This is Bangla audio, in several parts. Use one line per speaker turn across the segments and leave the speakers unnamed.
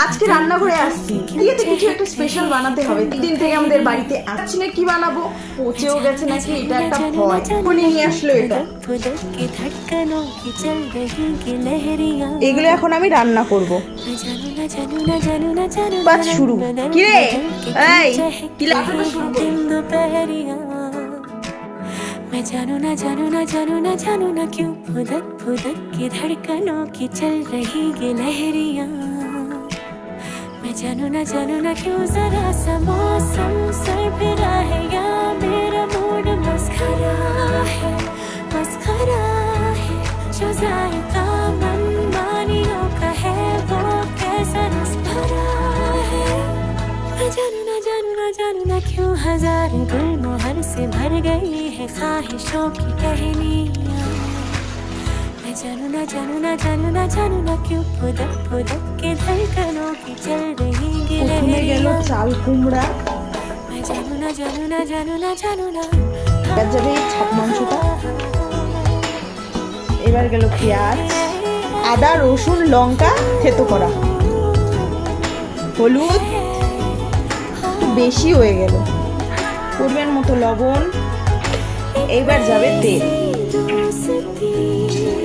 আজকে রান্নাঘরে আসছি, গিয়ে তো কিছু একটা স্পেশাল বানাতে হবে। দিন থেকে আমাদের বাড়িতে আসছি না, কি বানাবো, পচেও গেছে নাকি, এটা একটা ভয়। কোনে নিয়ে আসলো এটা, এগুলো এখন আমি রান্না করব। বাস শুরু। কিরে এই কি লাগাটা শুরু করলি?
मैं जानू ना जानू ना जानू ना जानू ना क्यों फुदक फुदक की धड़कनों की चल रही ये लहरियां। मैं जानू ना क्यों जरा सा मौसम सरफिरा है या मेरा मूड मस्खरा है जो जायका मनमानियों का है वो कैसा रस भरा है। मैं जानू ना क्यों हजार गुलमोहर से भर गई है ख्वाहिशों की टहनियां। मैं जानू ना क्यों फुदक फुदक के धड़कनों की चल रही
প্রথমে গেল
गिलहरियां।
চাল কুমড়া,
मैं जानू ना
এবার যাবে এই ছাপ মাংসটা, এবার গেল পেঁয়াজ, আদা রসুন লঙ্কা থেতো করা, হলুদ একটু বেশি হয়ে গেল, পরিমাণ মতো লবণ, এইবার যাবে তেল,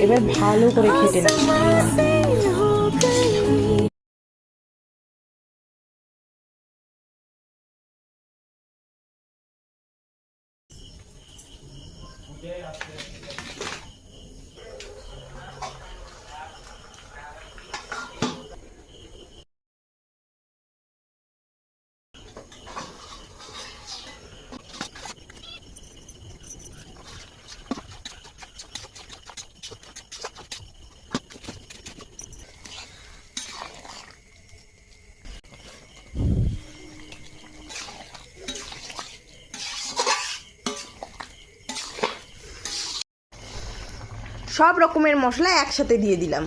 এবার ভালো করে খেটে নেব। সব রকমের মশলা একসাথে দিয়ে দিলাম।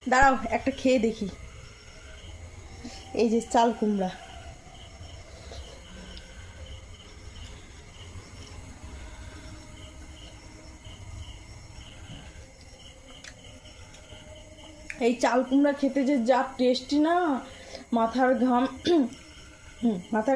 দাঁড়াও একটা খেয়ে দেখি, এই যে চাল কুমড়া, এই চাল কুমড়া খেতে যে যা টেস্টি না, মাথার ঘাম মাথার